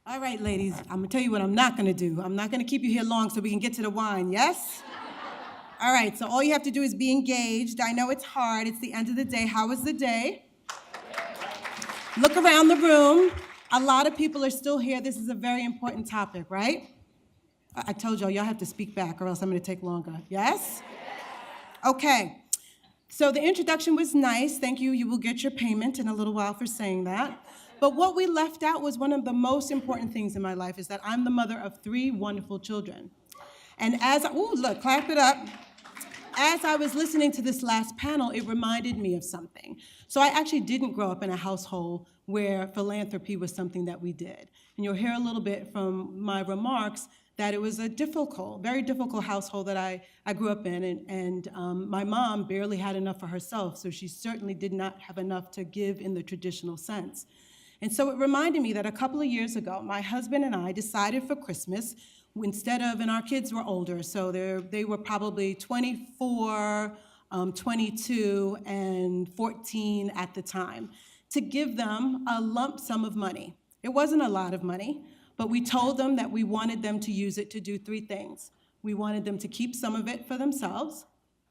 All right, ladies, I'm gonna tell you what I'm not gonna do. I'm not gonna keep you here long so we can get to the wine, yes? All right, so all you have to do is be engaged. I know it's hard, it's the end of the day. How was the day? Look around the room. A lot of people are still here. This is a very important topic, right? I told y'all have to speak back or else I'm gonna take longer, yes? Okay, so the introduction was nice. Thank you. You will get your payment in a little while for saying that. But what we left out was one of the most important things in my life is that I'm the mother of 3 wonderful children. And look, clap it up. As I was listening to this last panel, it reminded me of something. So I actually didn't grow up in a household where philanthropy was something that we did. And you'll hear a little bit from my remarks that it was a very difficult household that I grew up in, and my mom barely had enough for herself, so she certainly did not have enough to give in the traditional sense. And so it reminded me that a couple of years ago, my husband and I decided for Christmas, and our kids were older, so they were probably 24, 22, and 14 at the time, to give them a lump sum of money. It wasn't a lot of money, but we told them that we wanted them to use it to do 3 things. We wanted them to keep some of it for themselves.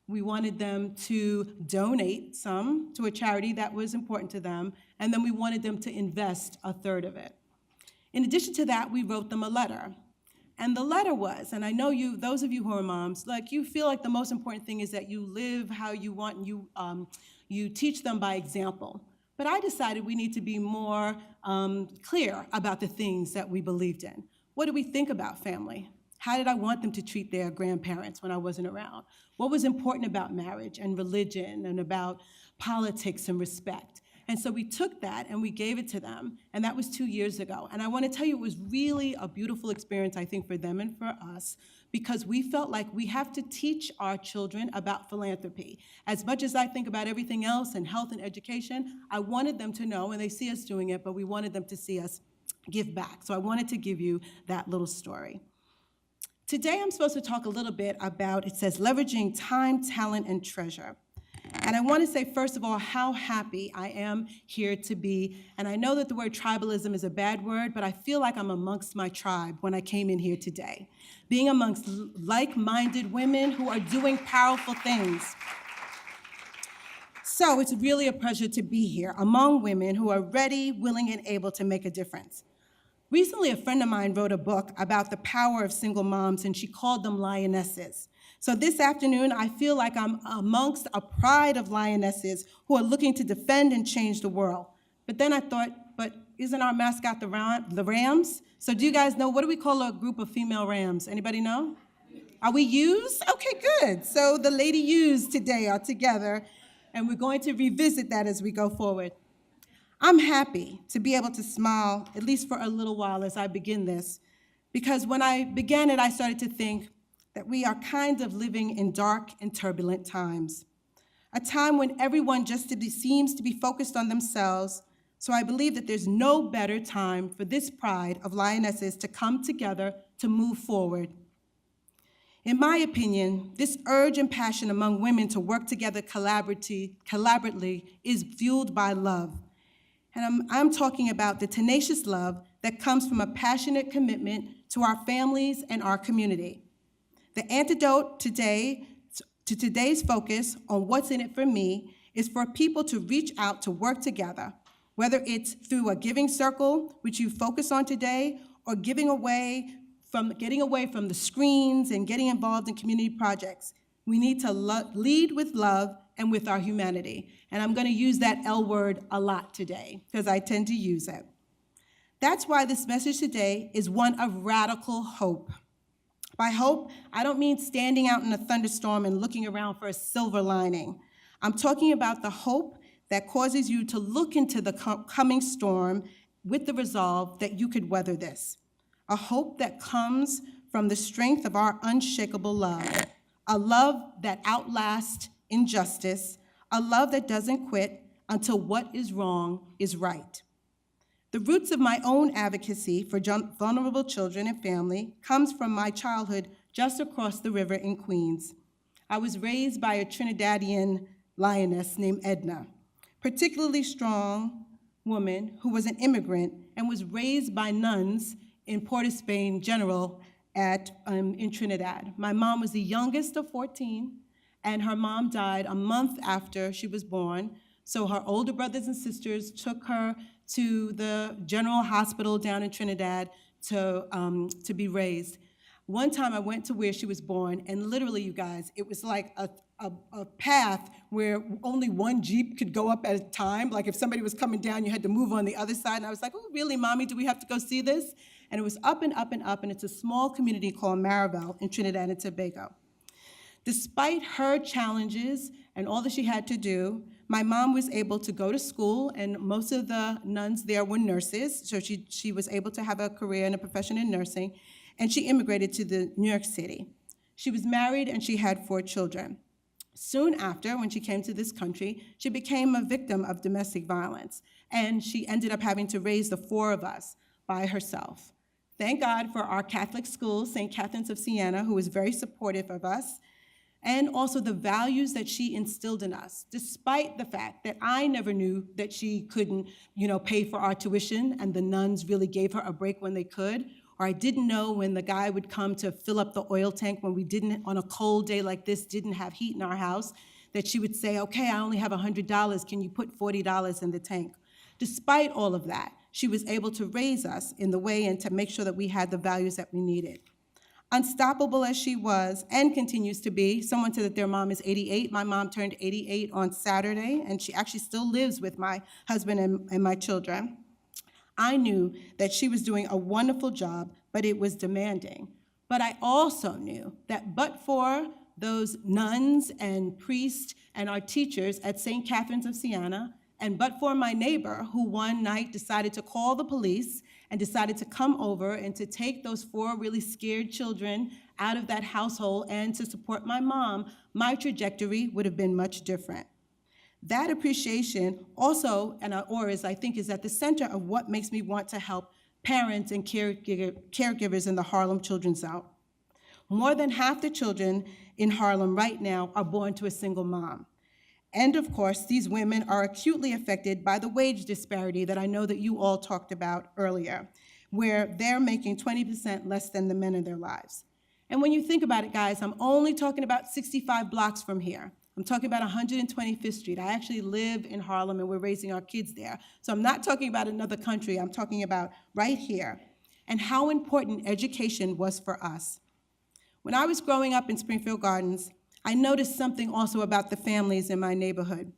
We wanted them to donate some to a charity that was important to them, and then we wanted them to invest a third of it. In addition to that, we wrote them a letter. And the letter was, and I know those of you who are moms, you feel like the most important thing is that you live how you want and you teach them by example. But I decided we need to be more clear about the things that we believed in. What do we think about family? How did I want them to treat their grandparents when I wasn't around? What was important about marriage and religion and about politics and respect? And so we took that and we gave it to them, and that was 2 years ago. And I want to tell you, it was really a beautiful experience, I think, for them and for us, because we felt like we have to teach our children about philanthropy. As much as I think about everything else and health and education, I wanted them to know, and they see us doing it, but we wanted them to see us give back. So I wanted to give you that little story. Today I'm supposed to talk a little bit about, it says, leveraging time, talent, and treasure. And I want to say, first of all, how happy I am here to be. And I know that the word tribalism is a bad word, but I feel like I'm amongst my tribe when I came in here today, being amongst like-minded women who are doing powerful things. So it's really a pleasure to be here among women who are ready, willing, and able to make a difference. Recently, a friend of mine wrote a book about the power of single moms, and she called them lionesses. So this afternoon, I feel like I'm amongst a pride of lionesses who are looking to defend and change the world. But then I thought, but isn't our mascot the rams? So do you guys know, what do we call a group of female rams? Anybody know? Are we ewes? Okay, good. So the lady ewes today are together, and we're going to revisit that as we go forward. I'm happy to be able to smile, at least for a little while as I begin this, because when I began it, I started to think that we are kind of living in dark and turbulent times, a time when everyone just seems to be focused on themselves. So I believe that there's no better time for this pride of lionesses to come together to move forward. In my opinion, this urge and passion among women to work together collaboratively is fueled by love. And I'm talking about the tenacious love that comes from a passionate commitment to our families and our community. The antidote today to today's focus on what's in it for me is for people to reach out to work together, whether it's through a giving circle, which you focus on today, or getting away from the screens and getting involved in community projects. We need to lead with love and with our humanity. And I'm going to use that L word a lot today, because I tend to use it. That's why this message today is one of radical hope. By hope, I don't mean standing out in a thunderstorm and looking around for a silver lining. I'm talking about the hope that causes you to look into the coming storm with the resolve that you could weather this. A hope that comes from the strength of our unshakable love, a love that outlasts injustice, a love that doesn't quit until what is wrong is right. The roots of my own advocacy for vulnerable children and family comes from my childhood just across the river in Queens. I was raised by a Trinidadian lioness named Edna, particularly strong, woman who was an immigrant and was raised by nuns in Port of Spain General in Trinidad. My mom was the youngest of 14, and her mom died a month after she was born. So her older brothers and sisters took her to the General Hospital down in Trinidad to be raised. One time I went to where she was born, and literally, you guys, it was like a path where only one Jeep could go up at a time. Like if somebody was coming down, you had to move on the other side. And I was like, oh, really, Mommy, do we have to go see this? And it was up and up and up, and it's a small community called Maribel in Trinidad and Tobago. Despite her challenges and all that she had to do, my mom was able to go to school, and most of the nuns there were nurses, so she was able to have a career and a profession in nursing, and she immigrated to New York City. She was married, and she had 4 children. Soon after, when she came to this country, she became a victim of domestic violence, and she ended up having to raise the 4 of us by herself. Thank God for our Catholic school, St. Catherine's of Siena, who was very supportive of us, and also the values that she instilled in us, despite the fact that I never knew that she couldn't, pay for our tuition, and the nuns really gave her a break when they could, or I didn't know when the guy would come to fill up the oil tank when we didn't, on a cold day like this, didn't have heat in our house, that she would say, okay, I only have $100, can you put $40 in the tank? Despite all of that, she was able to raise us in the way and to make sure that we had the values that we needed. Unstoppable as she was and continues to be, someone said that their mom is 88. My mom turned 88 on Saturday, and she actually still lives with my husband and my children. I knew that she was doing a wonderful job, but it was demanding. But I also knew that but for those nuns and priests and our teachers at St. Catherine's of Siena, and but for my neighbor who one night decided to call the police and decided to come over and to take those 4 really scared children out of that household and to support my mom, my trajectory would have been much different. That appreciation also, I think, is at the center of what makes me want to help parents and caregivers in the Harlem Children's Zone. More than half the children in Harlem right now are born to a single mom. And of course, these women are acutely affected by the wage disparity that I know that you all talked about earlier, where they're making 20% less than the men in their lives. And when you think about it, guys, I'm only talking about 65 blocks from here. I'm talking about 125th Street. I actually live in Harlem, and we're raising our kids there. So I'm not talking about another country. I'm talking about right here, and how important education was for us. When I was growing up in Springfield Gardens, I noticed something also about the families in my neighborhood.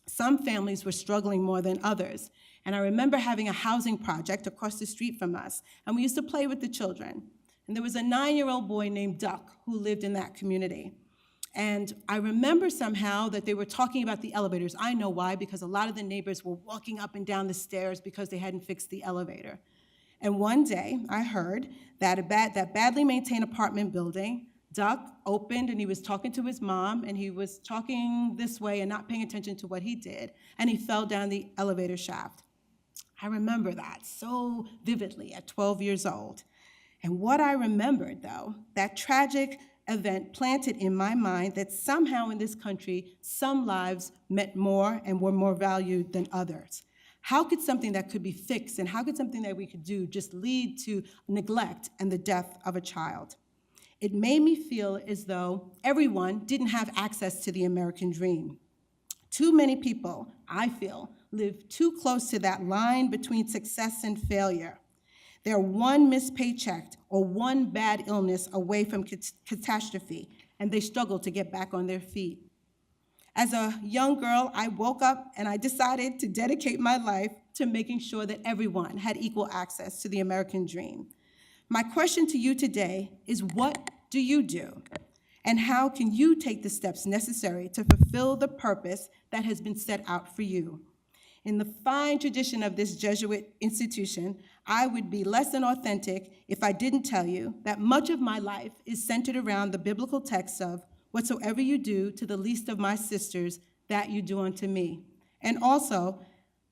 Some families were struggling more than others. And I remember having a housing project across the street from us, and we used to play with the children. And there was a 9-year-old boy named Duck who lived in that community. And I remember somehow that they were talking about the elevators. I know why, because a lot of the neighbors were walking up and down the stairs because they hadn't fixed the elevator. And one day, I heard that that badly maintained apartment building, Duck opened, and he was talking to his mom, and he was talking this way and not paying attention to what he did, and he fell down the elevator shaft. I remember that so vividly at 12 years old. And what I remembered, though, that tragic event planted in my mind that somehow in this country, some lives meant more and were more valued than others. How could something that could be fixed, and how could something that we could do just lead to neglect and the death of a child? It made me feel as though everyone didn't have access to the American dream. Too many people, I feel, live too close to that line between success and failure. They're one missed paycheck or one bad illness away from catastrophe, and they struggle to get back on their feet. As a young girl, I woke up and I decided to dedicate my life to making sure that everyone had equal access to the American dream. My question to you today is, what do you do? And how can you take the steps necessary to fulfill the purpose that has been set out for you? In the fine tradition of this Jesuit institution, I would be less than authentic if I didn't tell you that much of my life is centered around the biblical text of, whatsoever you do to the least of my sisters, that you do unto me. And also,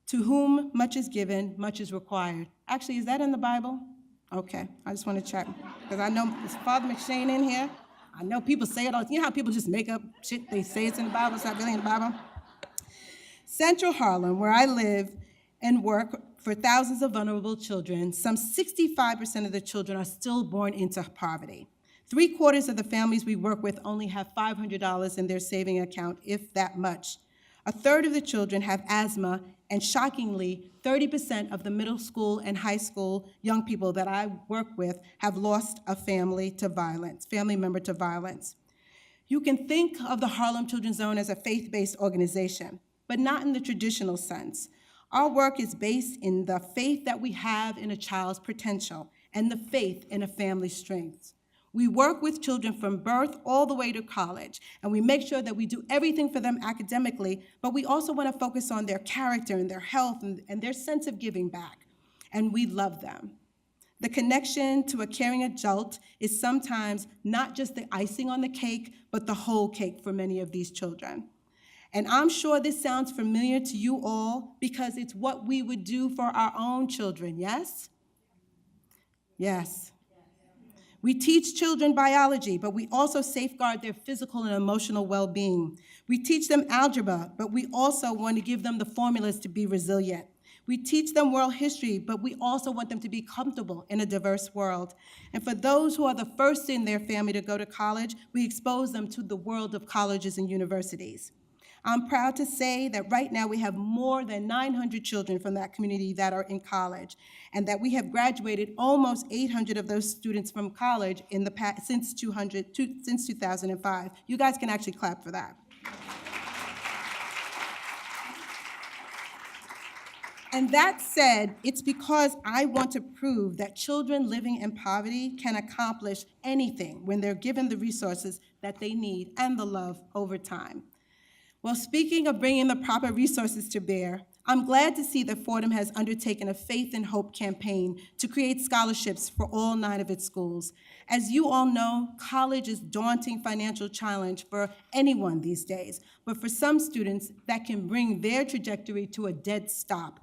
to whom much is given, much is required. Actually, is that in the Bible? Okay, I just want to check, because I know, is Father McShane in here? I know people say it all. You know how people just make up shit? They say it's in the Bible, it's not really in the Bible. Central Harlem, where I live, and work for thousands of vulnerable children, some 65% of the children are still born into poverty. 3/4 of the families we work with only have $500 in their saving account, if that much. 1/3 of the children have asthma, and shockingly, 30% of the middle school and high school young people that I work with have lost a family member to violence. You can think of the Harlem Children's Zone as a faith-based organization, but not in the traditional sense. Our work is based in the faith that we have in a child's potential and the faith in a family's strengths. We work with children from birth all the way to college, and we make sure that we do everything for them academically, but we also want to focus on their character and their health and their sense of giving back, and we love them. The connection to a caring adult is sometimes not just the icing on the cake, but the whole cake for many of these children. And I'm sure this sounds familiar to you all because it's what we would do for our own children, yes? Yes. We teach children biology, but we also safeguard their physical and emotional well-being. We teach them algebra, but we also want to give them the formulas to be resilient. We teach them world history, but we also want them to be comfortable in a diverse world. And for those who are the first in their family to go to college, we expose them to the world of colleges and universities. I'm proud to say that right now we have more than 900 children from that community that are in college, and that we have graduated almost 800 of those students from college in the past, since 2005. You guys can actually clap for that. And that said, it's because I want to prove that children living in poverty can accomplish anything when they're given the resources that they need and the love over time. Well, speaking of bringing the proper resources to bear, I'm glad to see that Fordham has undertaken a Faith and Hope campaign to create scholarships for all 9 of its schools. As you all know, college is a daunting financial challenge for anyone these days, but for some students, that can bring their trajectory to a dead stop.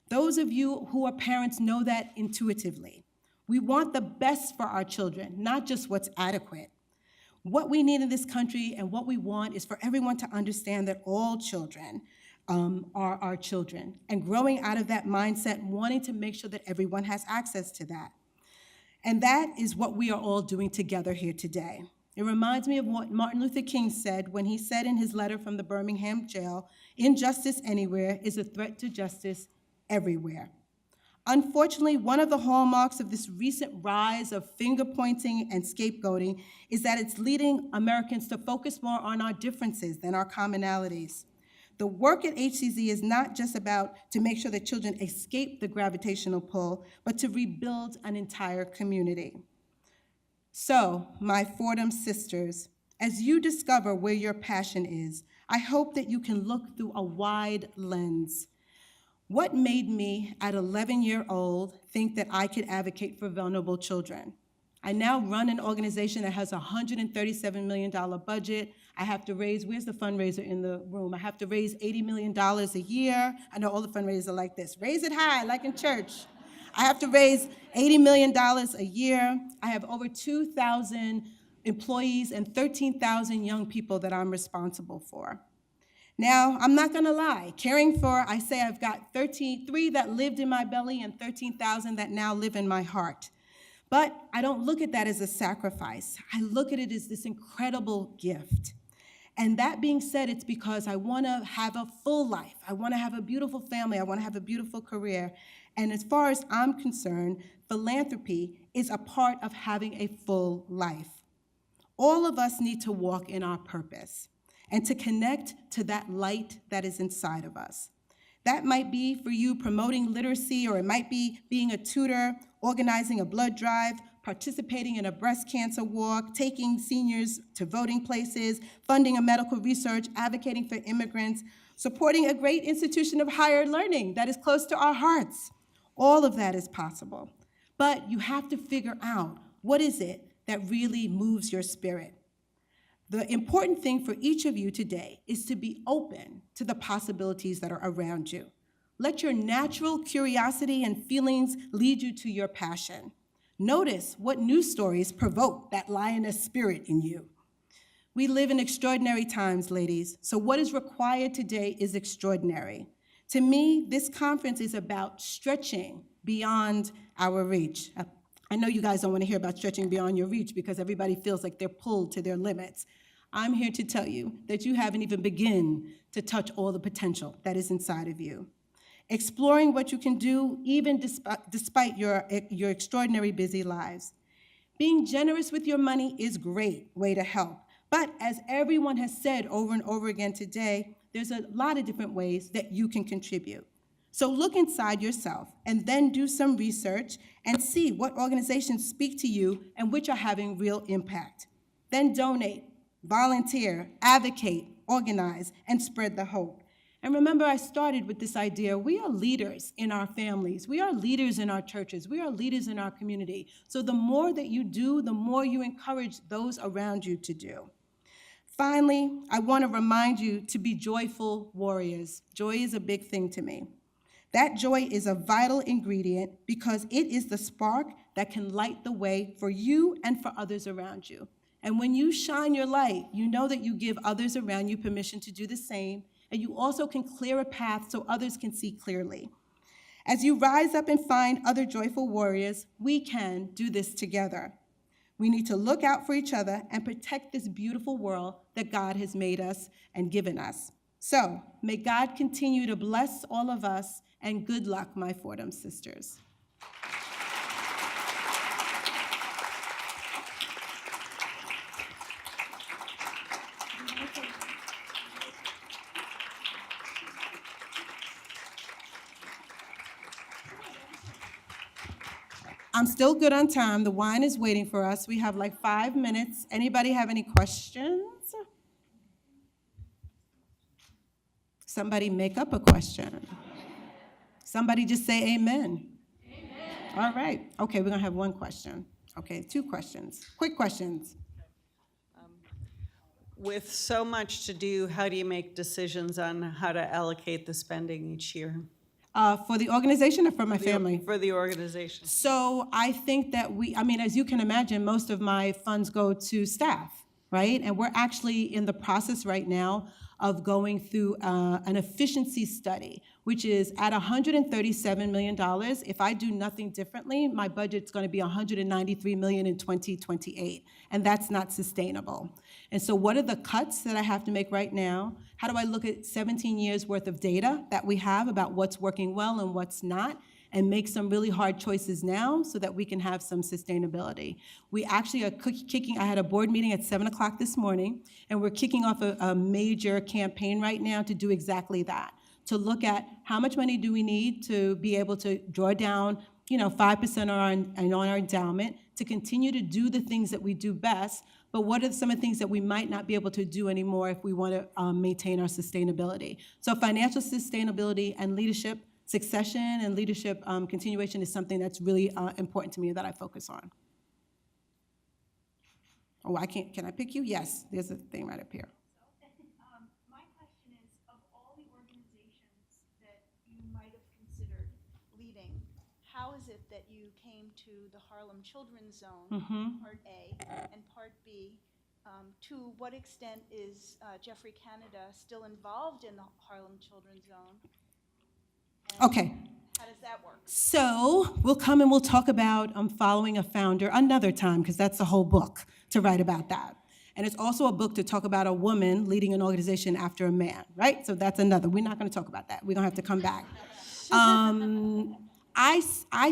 Those of you who are parents know that intuitively. We want the best for our children, not just what's adequate. What we need in this country and what we want is for everyone to understand that all children are our children, and growing out of that mindset, wanting to make sure that everyone has access to that. And that is what we are all doing together here today. It reminds me of what Martin Luther King said when he said in his letter from the Birmingham jail, "Injustice anywhere is a threat to justice everywhere." Unfortunately, one of the hallmarks of this recent rise of finger-pointing and scapegoating is that it's leading Americans to focus more on our differences than our commonalities. The work at HCZ is not just about to make sure that children escape the gravitational pull, but to rebuild an entire community. So, my Fordham sisters, as you discover where your passion is, I hope that you can look through a wide lens. What made me, at 11-year-old, think that I could advocate for vulnerable children? I now run an organization that has a $137 million budget. I have to raise, where's the fundraiser in the room? I have to raise $80 million a year. I know all the fundraisers are like this. Raise it high, like in church. I have to raise $80 million a year. I have over 2,000 employees and 13,000 young people that I'm responsible for. Now, I'm not gonna lie, caring for, I say I've got 3 that lived in my belly and 13,000 that now live in my heart. But I don't look at that as a sacrifice. I look at it as this incredible gift. And that being said, it's because I wanna have a full life. I wanna have a beautiful family. I wanna have a beautiful career. And as far as I'm concerned, philanthropy is a part of having a full life. All of us need to walk in our purpose and to connect to that light that is inside of us. That might be for you promoting literacy, or it might be being a tutor, organizing a blood drive, participating in a breast cancer walk, taking seniors to voting places, funding a medical research, advocating for immigrants, supporting a great institution of higher learning that is close to our hearts. All of that is possible. But you have to figure out, what is it that really moves your spirit? The important thing for each of you today is to be open to the possibilities that are around you. Let your natural curiosity and feelings lead you to your passion. Notice what news stories provoke that lioness spirit in you. We live in extraordinary times, ladies, so what is required today is extraordinary. To me, this conference is about stretching beyond our reach. I know you guys don't want to hear about stretching beyond your reach because everybody feels like they're pulled to their limits. I'm here to tell you that you haven't even begun to touch all the potential that is inside of you. Exploring what you can do even despite your extraordinary busy lives. Being generous with your money is a great way to help. But as everyone has said over and over again today, there's a lot of different ways that you can contribute. So look inside yourself and then do some research and see what organizations speak to you and which are having real impact. Then donate, volunteer, advocate, organize, and spread the hope. And remember, I started with this idea, we are leaders in our families, we are leaders in our churches, we are leaders in our community. So the more that you do, the more you encourage those around you to do. Finally, I want to remind you to be joyful warriors. Joy is a big thing to me. That joy is a vital ingredient because it is the spark that can light the way for you and for others around you. And when you shine your light, you know that you give others around you permission to do the same, and you also can clear a path so others can see clearly. As you rise up and find other joyful warriors, we can do this together. We need to look out for each other and protect this beautiful world that God has made us and given us. So, may God continue to bless all of us, and good luck, my Fordham sisters. I'm still good on time. The wine is waiting for us. We have like 5 minutes. Anybody have any questions? Somebody make up a question. Somebody just say amen. Amen. All right. Okay, we're going to have one question. Okay, 2 questions. Quick questions. With so much to do, how do you make decisions on how to allocate the spending each year? For the organization or for my family? For the organization. So I think that as you can imagine, most of my funds go to staff, right? And we're actually in the process right now of going through an efficiency study, which is at $137 million. If I do nothing differently, my budget's going to be $193 million in 2028, and that's not sustainable. And so what are the cuts that I have to make right now? How do I look at 17 years worth of data that we have about what's working well and what's not, and make some really hard choices now so that we can have some sustainability? We actually are I had a board meeting at 7 o'clock this morning, and we're kicking off a major campaign right now to do exactly that, to look at how much money do we need to be able to draw down 5% on our endowment, to continue to do the things that we do best, but what are some of the things that we might not be able to do anymore if we want to maintain our sustainability? So financial sustainability and leadership succession and leadership continuation is something that's really important to me that I focus on. Oh, can I pick you? Yes, there's a thing right up here. My question is, of all the organizations that you might have considered leading, how is it that you came to the Harlem Children's Zone, Part A, and Part B? To what extent is Jeffrey Canada still involved in the Harlem Children's Zone? Okay. How does that work? So we'll come and we'll talk about following a founder another time, because that's a whole book to write about that. And it's also a book to talk about a woman leading an organization after a man, right? So that's another. We're not going to talk about that. We're going to have to come back. I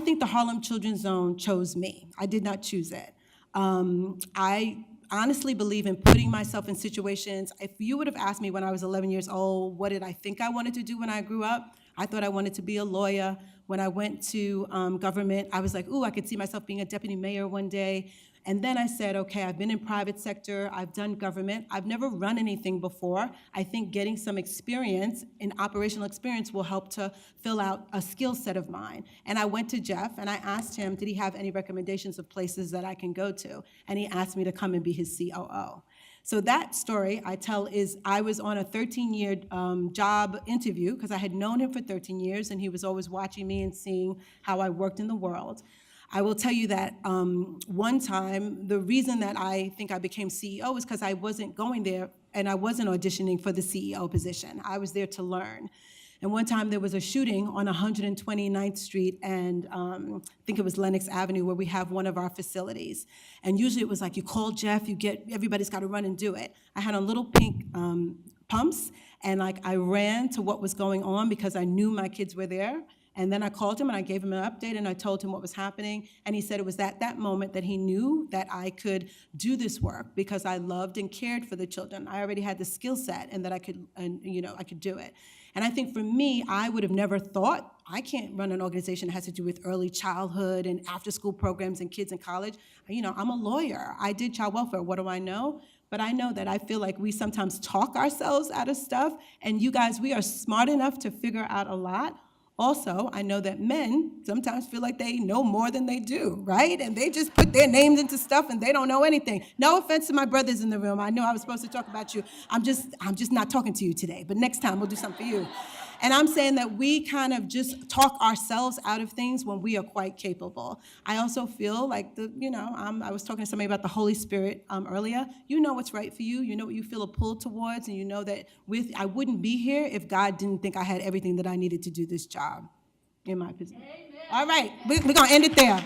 think the Harlem Children's Zone chose me. I did not choose it. I honestly believe in putting myself in situations. If you would have asked me when I was 11 years old, what did I think I wanted to do when I grew up? I thought I wanted to be a lawyer. When I went to government, I was like, ooh, I could see myself being a deputy mayor one day. And then I said, okay, I've been in private sector, I've done government, I've never run anything before. I think getting some experience, an operational experience, will help to fill out a skill set of mine. And I went to Jeff and I asked him, did he have any recommendations of places that I can go to? And he asked me to come and be his COO. So that story I tell is I was on a 13-year job interview because I had known him for 13 years and he was always watching me and seeing how I worked in the world. I will tell you that one time, the reason that I think I became CEO is because I wasn't going there and I wasn't auditioning for the CEO position. I was there to learn. And one time there was a shooting on 129th Street and I think it was Lenox Avenue where we have one of our facilities. And usually it was like you call Jeff, everybody's got to run and do it. I had on little pink pumps and like I ran to what was going on because I knew my kids were there. And then I called him and I gave him an update and I told him what was happening. And he said it was at that moment that he knew that I could do this work because I loved and cared for the children. I already had the skill set and that I could do it. And I think for me, I would have never thought, I can't run an organization that has to do with early childhood and after-school programs and kids in college. I'm a lawyer. I did child welfare. What do I know? But I know that I feel like we sometimes talk ourselves out of stuff. And you guys, we are smart enough to figure out a lot. Also, I know that men sometimes feel like they know more than they do, right? And they just put their names into stuff and they don't know anything. No offense to my brothers in the room. I know I was supposed to talk about you. I'm just not talking to you today. But next time we'll do something for you. And I'm saying that we kind of just talk ourselves out of things when we are quite capable. I also feel like I was talking to somebody about the Holy Spirit earlier. You know what's right for you. You know what you feel a pull towards, and you know that I wouldn't be here if God didn't think I had everything that I needed to do this job, in my opinion. All right, we're going to end it there.